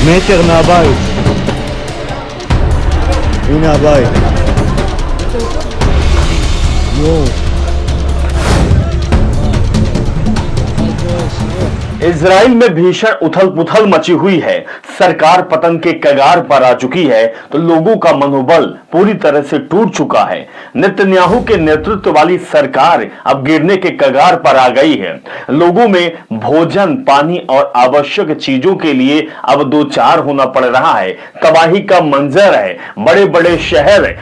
מטר מהבית. הנה הבית. יואו. Israel में भीषण उथल पुथल मची हुई है। सरकार पतन के कगार पर आ चुकी है तो लोगों का मनोबल पूरी तरह से टूट चुका है। नेतन्याहू के नेतृत्व वाली सरकार अब गिरने के कगार पर आ गई है। लोगों में भोजन, पानी और आवश्यक चीजों के लिए अब दो चार होना पड़ रहा है। तबाही का मंजर है। बड़े बड़े शहर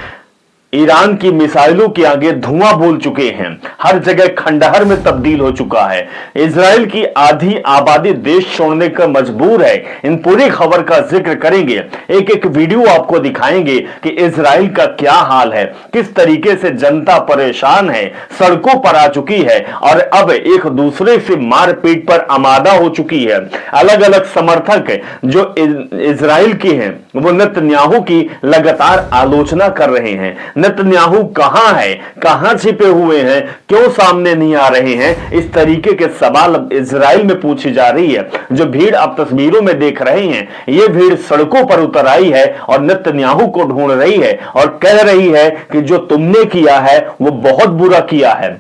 ईरान की मिसाइलों के आगे धुआं बोल चुके हैं। हर जगह खंडहर में तब्दील हो चुका है। इजराइल की आधी आबादी देश छोड़ने का मजबूर है। इन पूरी खबर का जिक्र करेंगे, एक एक वीडियो आपको दिखाएंगे कि इजराइल का क्या हाल है, किस तरीके से जनता परेशान है, सड़कों पर आ चुकी है और अब एक दूसरे से मारपीट पर आमादा हो चुकी है। अलग अलग समर्थक जो इजराइल के हैं वो नेतन्याहू की लगातार आलोचना कर रहे हैं। नेतन्याहू कहां है, कहां छिपे हुए हैं, क्यों सामने नहीं आ रहे हैं, इस तरीके के सवाल अब इजराइल में पूछी जा रही है। जो भीड़ आप तस्वीरों में देख रहे हैं, ये भीड़ सड़कों पर उतर आई है और नेतन्याहू को ढूंढ रही है और कह रही है कि जो तुमने किया है वो बहुत बुरा किया है।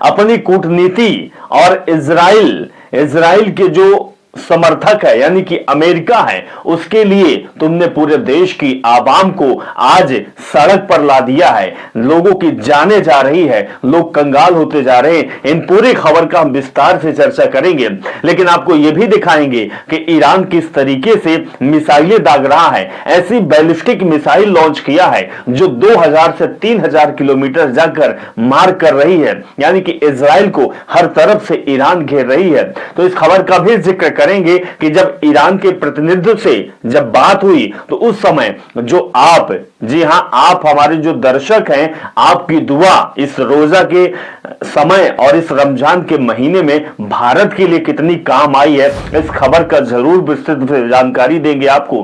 अपनी कूटनीति और इजराइल के जो समर्थक है यानी कि अमेरिका है, उसके लिए तुमने पूरे देश की आवाम को आज सड़क पर ला दिया है। लोगों की जाने जा रही है, लोग कंगाल होते जा रहे हैं। इन पूरी खबर का हम विस्तार से चर्चा करेंगे, लेकिन आपको यह भी दिखाएंगे कि ईरान किस तरीके से मिसाइलें दाग रहा है। ऐसी बैलिस्टिक मिसाइल लॉन्च किया है जो 2000 से 3000 किलोमीटर जाकर मार कर रही है, यानी कि इजराइल को हर तरफ से ईरान घेर रही है। तो इस खबर का भी जिक्र करेंगे कि जब ईरान के प्रतिनिधि से जब बात हुई तो उस समय जो आप, जी हां, आप हमारे जो दर्शक हैं, आपकी दुआ इस रोजा के समय और इस रमजान के महीने में भारत के लिए कितनी काम आई है, इस खबर का जरूर विस्तृत जानकारी देंगे आपको,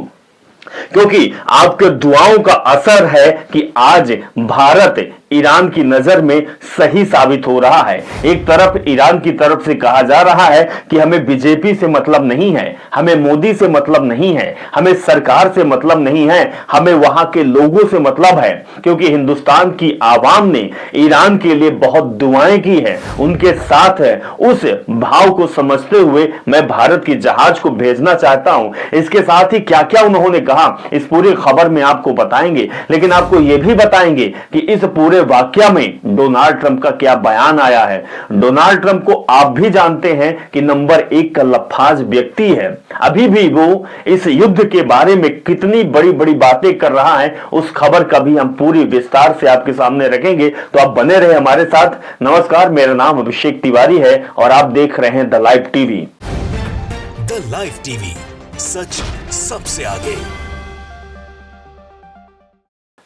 क्योंकि आपके दुआओं का असर है कि आज भारत ईरान की नजर में सही साबित हो रहा है। एक तरफ ईरान की तरफ से कहा जा रहा है कि हमें बीजेपी से मतलब नहीं है, हमें मोदी से मतलब नहीं है, हमें सरकार से मतलब नहीं है, हमें वहां के लोगों से मतलब है, क्योंकि हिंदुस्तान की आवाम ने ईरान के लिए बहुत दुआएं की है, उनके साथ है। उस भाव को समझते हुए मैं भारत की जहाज को भेजना चाहता हूं। इसके साथ ही क्या क्या उन्होंने कहा इस पूरी खबर में आपको बताएंगे, लेकिन आपको यह भी बताएंगे कि इस पूरे वाकया में डोनाल्ड ट्रंप का क्या बयान आया है। डोनाल्ड ट्रंप को आप भी जानते हैं कि नंबर 1 का लफाज व्यक्ति है। अभी भी वो इस युद्ध के बारे में कितनी बड़ी बड़ी बातें कर रहा है, उस खबर का भी हम पूरी विस्तार से आपके सामने रखेंगे। तो आप बने रहे हमारे साथ। नमस्कार, मेरा नाम अभिषेक तिवारी है और आप देख रहे हैं the live TV. The live TV, सच सबसे आगे।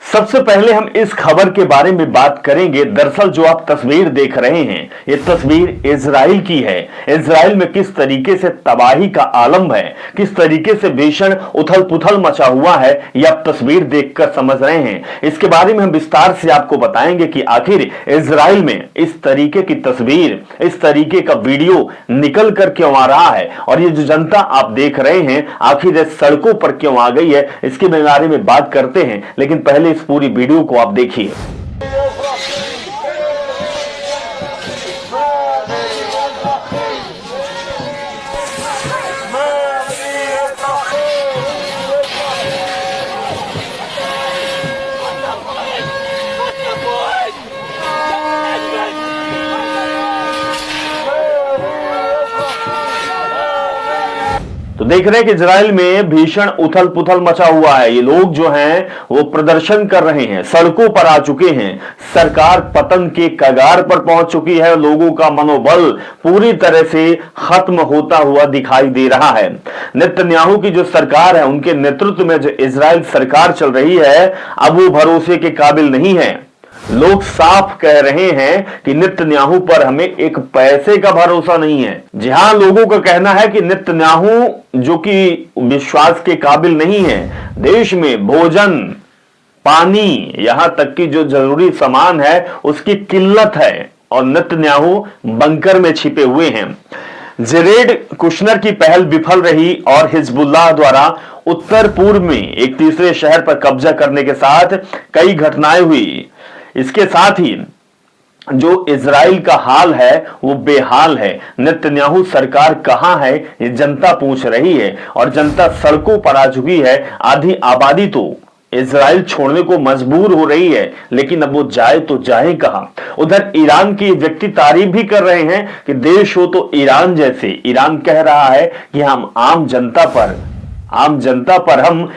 सबसे पहले हम इस खबर के बारे में बात करेंगे। दरअसल जो आप तस्वीर देख रहे हैं, ये तस्वीर इजराइल की है। इजराइल में किस तरीके से तबाही का आलम है, किस तरीके से भीषण उथल पुथल मचा हुआ है, ये आप तस्वीर देखकर समझ रहे हैं। इसके बारे में हम विस्तार से आपको बताएंगे कि आखिर इजराइल में इस तरीके की तस्वीर, इस तरीके का वीडियो निकल कर क्यों आ रहा है और ये जो जनता आप देख रहे हैं आखिर सड़कों पर क्यों आ गई है, इसके बारे में बात करते हैं। लेकिन पहले पूरी वीडियो को आप देखिए। तो देख रहे हैं कि इजराइल में भीषण उथल पुथल मचा हुआ है। ये लोग जो हैं वो प्रदर्शन कर रहे हैं, सड़कों पर आ चुके हैं, सरकार पतन के कगार पर पहुंच चुकी है, लोगों का मनोबल पूरी तरह से खत्म होता हुआ दिखाई दे रहा है। नेतन्याहू की जो सरकार है, उनके नेतृत्व में जो इजराइल सरकार चल रही है, अब वो भरोसे के काबिल नहीं है। लोग साफ कह रहे हैं कि नेतन्याहू पर हमें एक पैसे का भरोसा नहीं है। जहां लोगों का कहना है कि नेतन्याहू जो कि विश्वास के काबिल नहीं है, देश में भोजन, पानी, यहां तक कि जो जरूरी सामान है उसकी किल्लत है और नेतन्याहू बंकर में छिपे हुए हैं। जरेड कुशनर की पहल विफल रही और हिजबुल्लाह द्वारा उत्तर पूर्व में एक तीसरे शहर पर कब्जा करने के साथ कई घटनाएं हुई। इसके साथ ही जो इजराइल का हाल है वो बेहाल है। नेतन्याहू सरकार कहां है ये जनता पूछ रही है और जनता सड़कों पर आ चुकी है। आधी आबादी तो इजराइल छोड़ने को मजबूर हो रही है, लेकिन अब वो जाए तो जाए कहां। उधर ईरान की व्यक्ति तारीफ भी कर रहे हैं कि देश हो तो ईरान जैसे। ईरान कह रहा है कि हम आम जनता पर हम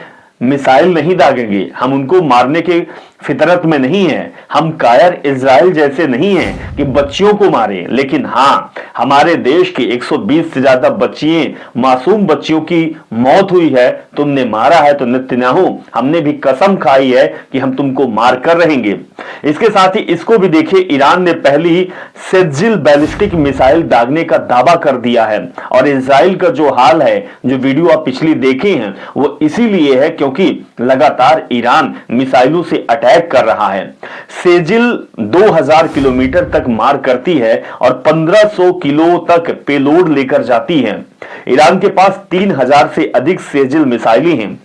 मिसाइल नहीं दागेंगे, हम उनको मारने के फितरत में नहीं है, हम कायर इजराइल जैसे नहीं हैं कि बच्चियों को मारे। लेकिन हां, हमारे देश के 120 से ज्यादा बच्चियां, मासूम बच्चियों की मौत हुई है, तुमने मारा है तो नेतन्याहू हमने भी कसम खाई है कि हम तुमको मार कर रहेंगे। इसके साथ ही इसको भी देखिए, ईरान ने पहली सेजिल बैलिस्टिक मिसाइल दागने का दावा कर दिया है। और इजराइल का जो हाल है, जो वीडियो आप पिछली देखे हैं, वो इसीलिए है क्योंकि लगातार ईरान मिसाइलों से अटैक कर रहा है। सेजिल 2000 किलोमीटर तक मार करती है और 1500 किलो तक पेलोड लेकर जाती है। ईरान के पास 3000 से अधिक सेजिल मिसाइलें हैं।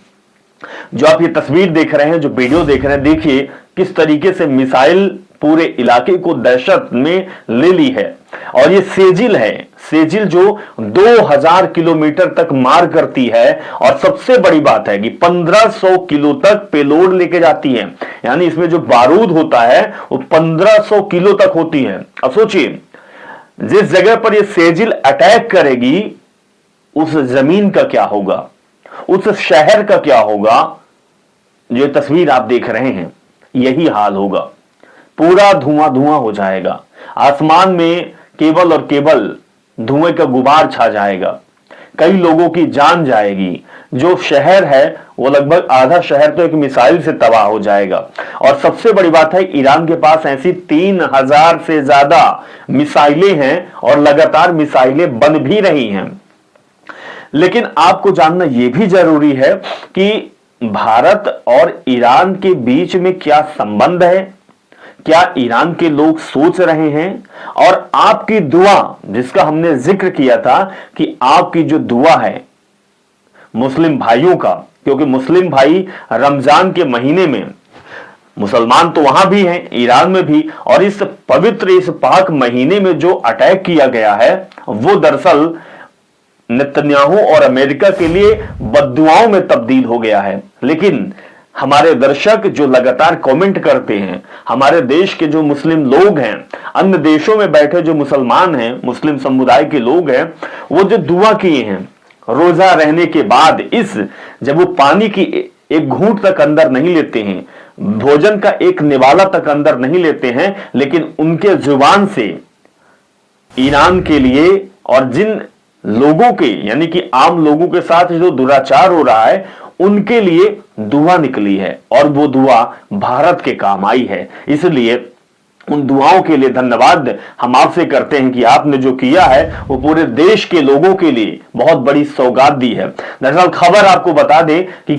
जो आप ये तस्वीर देख रहे हैं, जो वीडियो देख रहे हैं, देखिए किस तरीके से मिसाइल पूरे इलाके को दहशत में ले ली है। और ये सेजिल है, सेजिल जो 2000 किलोमीटर तक मार करती है और सबसे बड़ी बात है कि 1500 किलो तक पेलोड लेके जाती है। यानी इसमें जो बारूद होता है वो 1500 किलो तक होती है। अब सोचिए, जिस जगह पर ये सेजिल अटैक करेगी उस जमीन का क्या होगा, उस शहर का क्या होगा। जो तस्वीर आप देख रहे हैं, यही हाल होगा। पूरा धुआं धुआं हो जाएगा, आसमान में केवल और केवल धुएं का गुबार छा जाएगा, कई लोगों की जान जाएगी। जो शहर है वो लगभग आधा शहर तो एक मिसाइल से तबाह हो जाएगा। और सबसे बड़ी बात है, ईरान के पास ऐसी 3000 से ज्यादा मिसाइलें हैं और लगातार मिसाइलें बन भी रही हैं। लेकिन आपको जानना यह भी जरूरी है कि भारत और ईरान के बीच में क्या संबंध है, क्या ईरान के लोग सोच रहे हैं। और आपकी दुआ, जिसका हमने जिक्र किया था कि आपकी जो दुआ है मुस्लिम भाइयों का, क्योंकि मुस्लिम भाई रमजान के महीने में, मुसलमान तो वहां भी हैं, ईरान में भी, और इस पवित्र, इस पाक महीने में जो अटैक किया गया है वो दरअसल नेतन्याहू और अमेरिका के लिए बद्दुआओं में तब्दील हो गया है। लेकिन हमारे दर्शक जो लगातार कमेंट करते हैं, हमारे देश के जो मुस्लिम लोग हैं, अन्य देशों में बैठे जो मुसलमान हैं, मुस्लिम समुदाय के लोग हैं, वो जो दुआ किए हैं रोजा रहने के बाद, जब वो पानी की एक घूंट तक अंदर नहीं लेते हैं, भोजन का एक निवाला तक अंदर नहीं लेते हैं, लेकिन उनके जुबान से ईरान के लिए और जिन लोगों के, यानी कि आम लोगों के साथ जो दुराचार हो रहा है, उनके लिए दुआ निकली है और वो दुआ भारत के काम आई है। इसलिए उन दुआओं के लिए धन्यवाद हम आपसे करते हैं कि आपने जो किया है वो पूरे देश के लोगों के लिए बहुत बड़ी सौगात दी है। दरअसल खबर आपको बता दें कि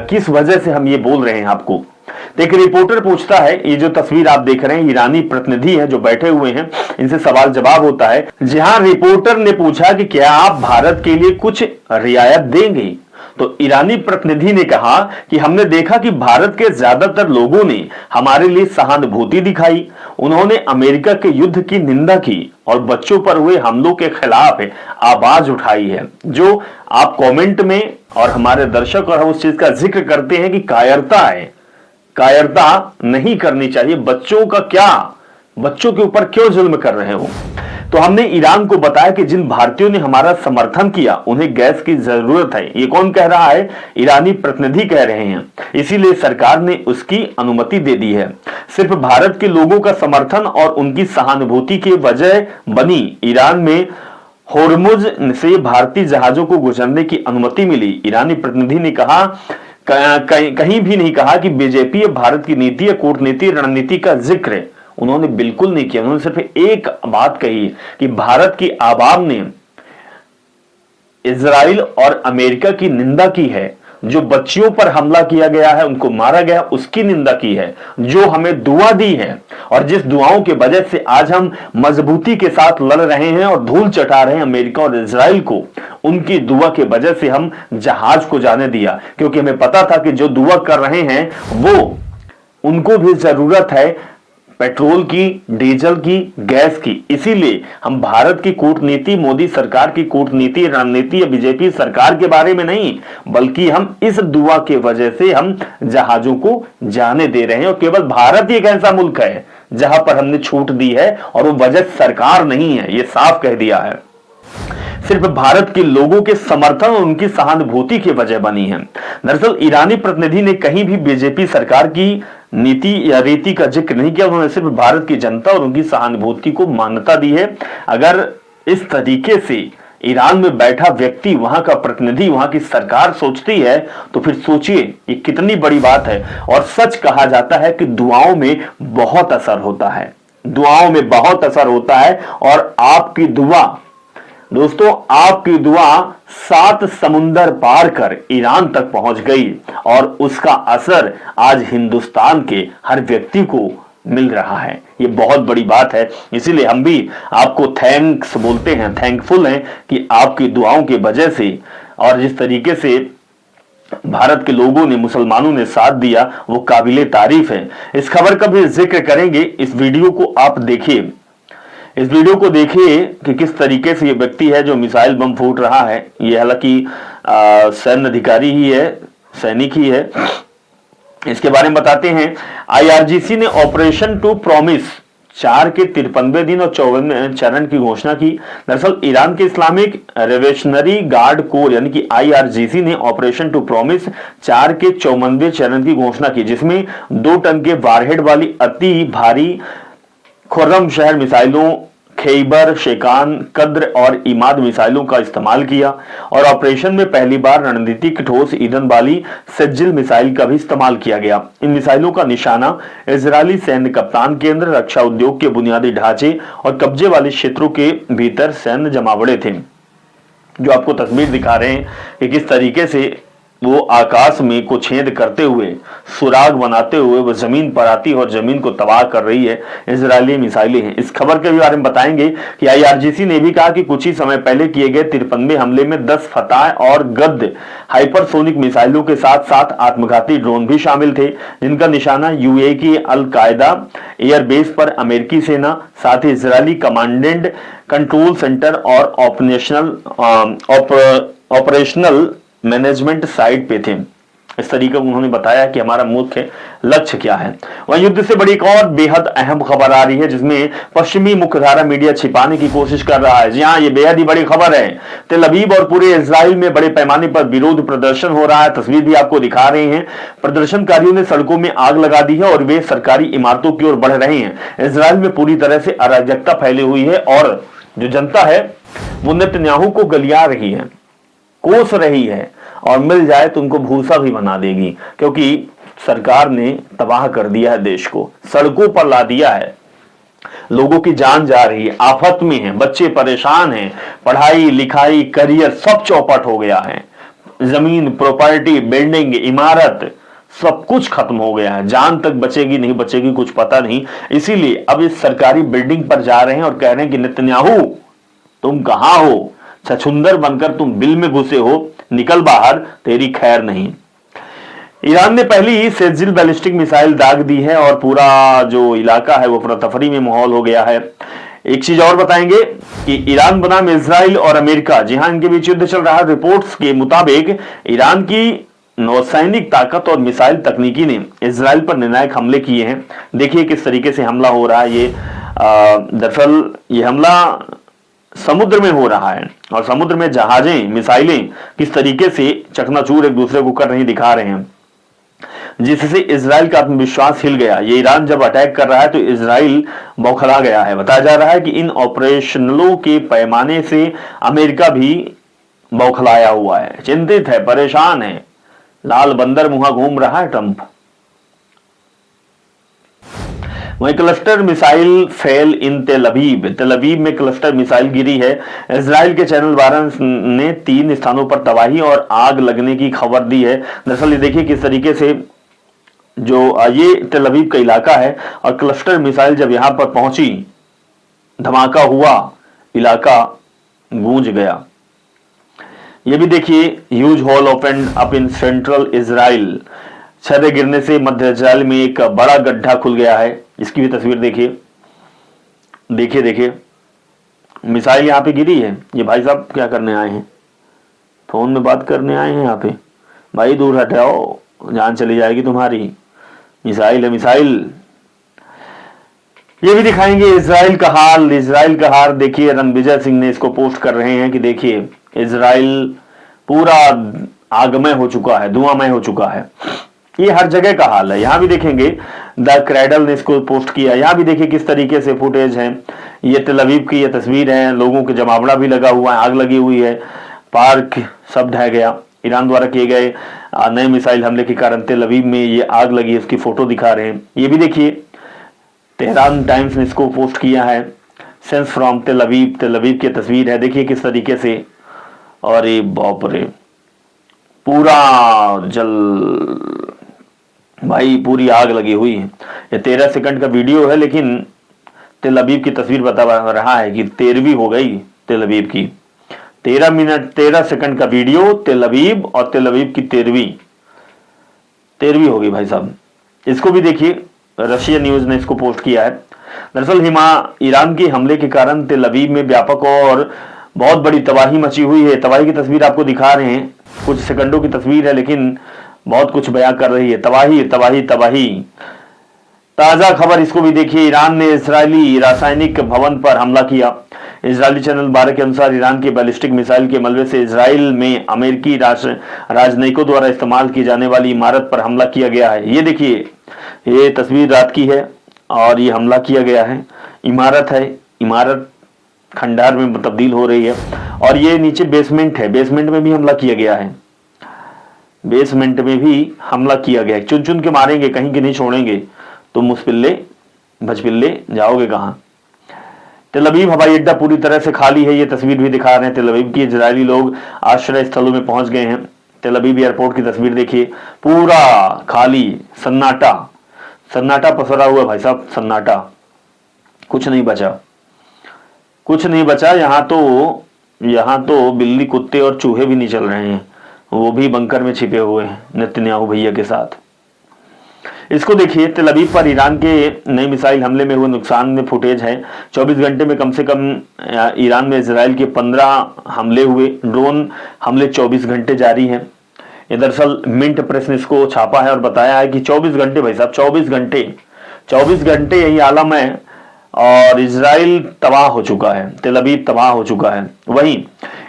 किस वजह से हम ये बोल रहे हैं आपको। एक रिपोर्टर पूछता है, ये जो तस्वीर आप देख रहे हैं, ईरानी प्रतिनिधि है जो बैठे हुए हैं, इनसे सवाल जवाब होता है, जहां रिपोर्टर ने पूछा कि क्या आप भारत के लिए कुछ रियायत देंगे, तो ईरानी प्रतिनिधि ने कहा कि हमने देखा कि भारत के ज्यादातर लोगों ने हमारे लिए सहानुभूति दिखाई, उन्होंने अमेरिका के युद्ध की निंदा की और बच्चों पर हुए हमलों के खिलाफ आवाज उठाई है। जो आप कमेंट में और हमारे दर्शक और हम उस चीज का जिक्र करते हैं कि कायरता है, कायरता नहीं करनी चाहिए। बच्चों का क्या, बच्चों के ऊपर क्यों जुल्म कर रहे हो। तो हमने ईरान को बताया कि जिन भारतीयों ने हमारा समर्थन किया उन्हें गैस की जरूरत है। ये कौन कह रहा है? ईरानी प्रतिनिधि कह रहे हैं। इसीलिए सरकार ने उसकी अनुमति दे दी है। सिर्फ भारत के लोगों का समर्थन और उनकी सहानुभूति की वजह बनी ईरान में होर्मुज से भारतीय जहाजों को गुजरने की अनुमति मिली। ईरानी प्रतिनिधि ने कहा, कहीं भी नहीं कहा कि बीजेपी भारत की नीति या कूटनीति रणनीति का जिक्र उन्होंने बिल्कुल नहीं किया। उन्होंने सिर्फ एक बात कही कि भारत की आवाम ने इजराइल और अमेरिका की निंदा की है। जो बच्चियों पर हमला किया गया है, उनको मारा गया, उसकी निंदा की है। जो हमें दुआ दी है और जिस दुआओं के वजह से आज हम मजबूती के साथ लड़ रहे हैं और धूल चटा रहे हैं अमेरिका और इजराइल को, उनकी दुआ के वजह से हम जहाज को जाने दिया, क्योंकि हमें पता था कि जो दुआ कर रहे हैं वो उनको भी जरूरत है पेट्रोल की, डीजल की, गैस की। इसीलिए हम भारत की कूटनीति, मोदी सरकार की कूटनीति रणनीति या बीजेपी सरकार के बारे में नहीं, बल्कि हम इस दुआ के वजह से हम जहाजों को जाने दे रहे हैं। और केवल भारत ही एक ऐसा मुल्क है जहां पर हमने छूट दी है और वो वजह सरकार नहीं है, ये साफ कह दिया है। सिर्फ भारत के लोगों के समर्थन और उनकी सहानुभूति की वजह बनी है। दरअसल ईरानी प्रतिनिधि ने कहीं भी बीजेपी सरकार की नीति या रीति का जिक्र नहीं किया। उन्होंने सिर्फ भारत की जनता और उनकी सहानुभूति को मान्यता दी है। अगर इस तरीके से ईरान में बैठा व्यक्ति, वहां का प्रतिनिधि, वहां की सरकार सोचती है तो फिर सोचिए ये कितनी बड़ी बात है। और सच कहा जाता है कि दुआओं में बहुत असर होता है, दुआओं में बहुत असर होता है। और आपकी दुआ दोस्तों, आपकी दुआ 7 समुंदर पार कर ईरान तक पहुंच गई और उसका असर आज हिंदुस्तान के हर व्यक्ति को मिल रहा है। ये बहुत बड़ी बात है। इसीलिए हम भी आपको थैंक्स बोलते हैं, थैंकफुल हैं कि आपकी दुआओं की वजह से और जिस तरीके से भारत के लोगों ने, मुसलमानों ने साथ दिया, वो काबिले तारीफ है। इस खबर का भी जिक्र करेंगे। इस वीडियो को आप देखिए, इस वीडियो को देखिए कि किस तरीके से ये व्यक्ति है जो मिसाइल बम फूट रहा है। ये हालांकि सैन्य अधिकारी ही है, सैनिक ही है। इसके बारे में बताते हैं। आईआरजीसी ने ऑपरेशन टू प्रॉमिस 4 के 53वें दिन और 54वें चरण की घोषणा की। दरअसल ईरान के इस्लामिक रेवोल्यूशनरी गार्ड कोर यानी कि आईआरजीसी ने ऑपरेशन टू प्रॉमिस 4 के 54वें चरण की घोषणा की, जिसमें 2 टन के वारहेड वाली अति भारी खुर्रम शहर मिसाइलों, खैबर, शेकान, कद्र और इमाद मिसाइलों का इस्तेमाल किया। और ऑपरेशन में पहली बार रणनीतिक ठोस ईंधन वाली सज्जिल मिसाइल का भी इस्तेमाल किया गया। इन मिसाइलों का निशाना इजरायली सैन्य कप्तान केंद्र, रक्षा उद्योग के बुनियादी ढांचे और कब्जे वाले क्षेत्रों के भीतर सैन्य जमावड़े थे। जो आपको तस्वीर दिखा रहे हैं कि किस तरीके से वो आकाश में को छेद करते हुए, सुराग बनाते हुए वो जमीन पर आती और जमीन को तबाह कर रही है। इजरायली मिसाइलें हैं। इस खबर के बारे में बताएंगे कि आईआरजीसी ने भी कहा कि कुछ ही समय पहले किए गए 53वें हमले में 10 फताह और गद्द हाइपरसोनिक मिसाइलों के साथ साथ आत्मघाती ड्रोन भी शामिल थे, जिनका निशाना यूएई की अल कायदा एयरबेस पर अमेरिकी सेना, साथ ही इजरायली कमांडेंट कंट्रोल सेंटर और ऑपरेशनल मैनेजमेंट साइट पे थे। इस तरीके उन्होंने बताया कि हमारा मुख्य लक्ष्य क्या है। वहीं युद्ध से बड़ी एक और बेहद अहम खबर आ रही है, जिसमें पश्चिमी मुख्यधारा मीडिया छिपाने की कोशिश कर रहा है। जी हाँ, ये बेहद ही बड़ी खबर है। तेल अवीव और पूरे इजराइल में बड़े पैमाने पर विरोध प्रदर्शन हो रहा है। तस्वीर भी आपको दिखा रहे हैं। प्रदर्शनकारियों ने सड़कों में आग लगा दी है और वे सरकारी इमारतों की ओर बढ़ रहे हैं। इजराइल में पूरी तरह से अराजकता फैली हुई है और जो जनता है वो नेतन्याहू को गलिया रही है, कोस रही है और मिल जाए तो उनको भूसा भी बना देगी, क्योंकि सरकार ने तबाह कर दिया है, देश को सड़कों पर ला दिया है। लोगों की जान जा रही है, आफत में है, बच्चे परेशान हैं, पढ़ाई लिखाई करियर सब चौपट हो गया है। जमीन, प्रॉपर्टी, बिल्डिंग, इमारत सब कुछ खत्म हो गया है। जान तक बचेगी नहीं बचेगी कुछ पता नहीं। इसीलिए अब इस सरकारी बिल्डिंग पर जा रहे हैं और कह रहे हैं कि नेतन्याहू तुम कहां हो, छछुंदर बनकर तुम बिल में घुसे हो, निकल बाहर, तेरी खैर नहीं। ईरान ने पहली ही सेजिल बैलिस्टिक मिसाइल दाग दी है और पूरा जो इलाका है वो अफरा-तफरी में माहौल हो गया है। एक चीज और बताएंगे कि ईरान बनाम इजराइल और अमेरिका, जी हां, इनके बीच युद्ध चल रहा है। रिपोर्ट्स के मुताबिक ईरान की नौसैनिक ताकत और मिसाइल तकनीकी ने इजराइल पर निर्णायक हमले किए हैं। देखिए किस तरीके से हमला हो रहा है। ये दरअसल ये हमला समुद्र में हो रहा है और समुद्र में जहाजें, मिसाइलें किस तरीके से चकनाचूर एक दूसरे को कर रही दिखा रहे हैं, जिससे इजराइल का आत्मविश्वास हिल गया। ये ईरान जब अटैक कर रहा है तो इजराइल बौखला गया है। बताया जा रहा है कि इन ऑपरेशनलों के पैमाने से अमेरिका भी बौखलाया हुआ है, चिंतित है, परेशान है। लाल बंदर मुहा घूम रहा है ट्रंप। वहीं क्लस्टर मिसाइल फेल इन तेल अवीव। तेल अवीव में क्लस्टर मिसाइल गिरी है। इजराइल के चैनल 12 ने 3 स्थानों पर तबाही और आग लगने की खबर दी है। दरअसल ये देखिए किस तरीके से जो ये तेल अवीव का इलाका है और क्लस्टर मिसाइल जब यहां पर पहुंची, धमाका हुआ, इलाका गूंज गया। ये भी देखिए, huge hole open up in central Israel. छर्रे गिरने से मध्य इजराइल में एक बड़ा गड्ढा खुल गया है। इसकी भी तस्वीर देखिए, देखिए देखिए, मिसाइल यहाँ पे गिरी है। ये भाई साहब क्या करने आए हैं? फोन में बात करने आए हैं यहाँ पे। भाई दूर हटाओ, जान चली जाएगी तुम्हारी। मिसाइल है, मिसाइल। ये भी दिखाएंगे इजराइल का हाल। इजराइल का हाल देखिए, रणविजय सिंह ने इसको पोस्ट कर रहे हैं कि देखिए इजराइल पूरा आगमय हो चुका है, धुआंमय हो चुका है। ये हर जगह का हाल है। यहां भी देखेंगे, द क्रैडल ने इसको पोस्ट किया। यहां भी देखिए किस तरीके से फुटेज है। ये तेल अवीव की ये तस्वीर है, लोगों के जमावड़ा भी लगा हुआ है, आग लगी हुई है, पार्क सब ढह गया। ईरान द्वारा किए गए नए मिसाइल हमले के कारण तेल अवीव में ये आग लगी, इसकी फोटो दिखा रहे हैं। ये भी देखिए, तेहरान टाइम्स ने इसको पोस्ट किया है, सेंस फ्रॉम तेल अवीव की तस्वीर है। देखिए किस तरीके से, और ये बाप रे, पूरा जल, भाई पूरी आग लगी हुई है। ये 13 सेकंड का वीडियो है, लेकिन तेल अवीव की तस्वीर बता रहा है कि 13वीं हो गई तेल अवीव की। 13 मिनट 13 सेकंड का वीडियो तेल अवीव, और तेल अवीव की 13वीं हो गई भाई साहब। इसको भी देखिए, रशिया न्यूज ने इसको पोस्ट किया है। दरअसल ईरान के हमले के कारण तेल अवीव में व्यापक और बहुत बड़ी तबाही मची हुई है। तबाही की तस्वीर आपको दिखा रहे हैं, कुछ सेकंडों की तस्वीर है, लेकिन बहुत कुछ बयां कर रही है। तबाही तबाही तबाही। ताजा खबर इसको भी देखिए, ईरान ने इजरायली रासायनिक भवन पर हमला किया। इजरायली चैनल 12 के अनुसार ईरान की बैलिस्टिक मिसाइल के मलबे से इजराइल में अमेरिकी राजनयिकों द्वारा इस्तेमाल की जाने वाली इमारत पर हमला किया गया है। ये देखिए, ये तस्वीर रात की है और ये हमला किया गया है। इमारत है, इमारत खंडार में तब्दील हो रही है, और ये नीचे बेसमेंट है, बेसमेंट में भी हमला किया गया है। बेसमेंट में भी हमला किया गया है। चुन चुन के मारेंगे, कहीं के नहीं छोड़ेंगे। तुम मुसपिल्ले भजपिल्ले जाओगे कहां? तेल अवीव हवाई अड्डा पूरी तरह से खाली है। ये तस्वीर भी दिखा रहे हैं तेल अवीव की। इजरायली लोग आश्रय स्थलों में पहुंच गए हैं। तेल अवीव एयरपोर्ट की तस्वीर देखिए, पूरा खाली, सन्नाटा, सन्नाटा पसरा हुआ भाई साहब, सन्नाटा, कुछ नहीं बचा, कुछ नहीं बचा। यहाँ तो बिल्ली, कुत्ते और चूहे भी नहीं चल रहे हैं, वो भी बंकर में छिपे हुए हैं नेतन्याहू भैया के साथ। इसको देखिए, तेल अवीव पर ईरान के नए मिसाइल हमले में हुए नुकसान में फुटेज है। 24 घंटे में कम से कम ईरान में इजराइल के 15 हमले हुए। ड्रोन हमले 24 घंटे जारी हैं। ये दरअसल मिंट प्रेस ने इसको छापा है और बताया है कि 24 घंटे भाई साहब, 24 घंटे यही आलम है, और इजराइल तबाह हो चुका है, तेल अवीव तबाह हो चुका है। वहीं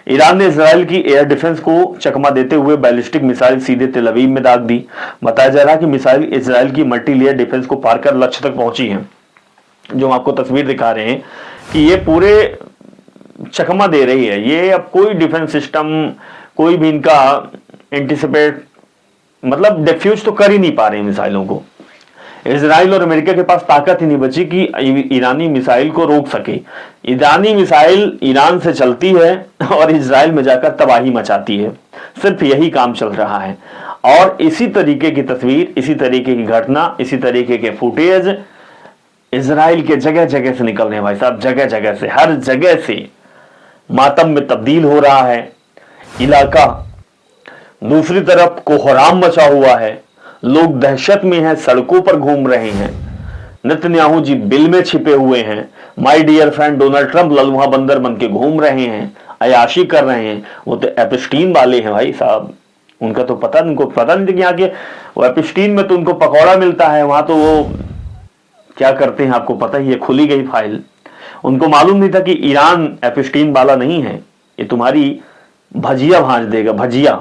ईरान ने इजराइल की एयर डिफेंस को चकमा देते हुए बैलिस्टिक मिसाइल सीधे तेल अवीव में दाग दी। बताया जा रहा है कि मिसाइल इजराइल की मल्टी लेयर डिफेंस को पार कर लक्ष्य तक पहुंची है। जो हम आपको तस्वीर दिखा रहे हैं कि ये पूरे चकमा दे रही है। ये अब कोई डिफेंस सिस्टम, कोई भी इनका एंटीसिपेट, मतलब डिफ्यूज तो कर ही नहीं पा रहे मिसाइलों को। इजराइल और अमेरिका के पास ताकत ही नहीं बची कि ईरानी मिसाइल को रोक सके। ईरानी मिसाइल ईरान से चलती है और इजराइल में जाकर तबाही मचाती है। सिर्फ यही काम चल रहा है, और इसी तरीके की तस्वीर, इसी तरीके की घटना, इसी तरीके के फुटेज इजराइल के जगह जगह से निकल रहे हैं भाई साहब, जगह जगह से, हर जगह से मातम में तब्दील हो रहा है इलाका। दूसरी तरफ कोहराम मचा हुआ है, लोग दहशत में हैं, सड़कों पर घूम रहे हैं। नेतन्याहू जी बिल में छिपे हुए हैं। My dear friend Donald Trump ललुहा बंदर बन के घूम रहे हैं, अयाशी कर रहे हैं। वो तो एपिस्टीन वाले हैं भाई साहब, उनका तो पता, उनको पता नहीं था कि यहाँ के वो एपिस्टीन में तो उनको पकौड़ा मिलता है, वहां तो वो क्या करते हैं आपको पता ही है, खुली गई फाइल। उनको मालूम नहीं था कि ईरान F-16 वाला नहीं है, ये तुम्हारी भजिया भांज देगा, भजिया।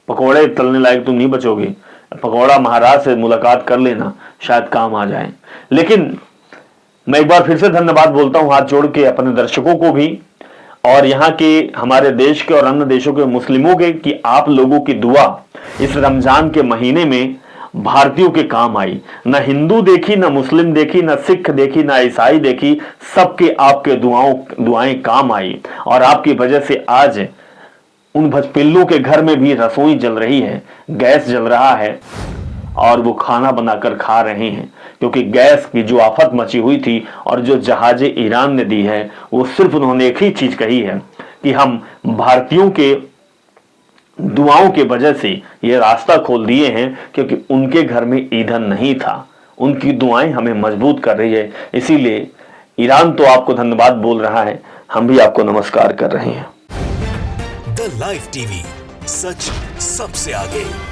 पकोड़े तलने लायक तुम नहीं बचोगे। पकोड़ा महाराज से मुलाकात कर लेना, शायद काम आ जाए। लेकिन मैं एक बार फिर से धन्यवाद बोलता हूं हाथ जोड़ के अपने दर्शकों को भी, और यहाँ के हमारे देश के और अन्य देशों के मुस्लिमों के, कि आप लोगों की दुआ इस रमजान के महीने में भारतीयों के काम आई। न हिंदू देखी, न मुस्लिम देखी, न सिख देखी, न ईसाई देखी, सबके आपके दुआएं काम आई। और आपकी वजह से आज उन भजपिल्लों के घर में भी रसोई जल रही है, गैस जल रहा है, और वो खाना बनाकर खा रहे हैं। क्योंकि गैस की जो आफत मची हुई थी और जो जहाजें ईरान ने दी है, वो सिर्फ उन्होंने एक ही चीज कही है कि हम भारतीयों के दुआओं के वजह से ये रास्ता खोल दिए हैं, क्योंकि उनके घर में ईंधन नहीं था। उनकी दुआएं हमें मजबूत कर रही है। इसीलिए ईरान तो आपको धन्यवाद बोल रहा है, हम भी आपको नमस्कार कर रहे हैं। द लाइव टीवी, सच सबसे आगे।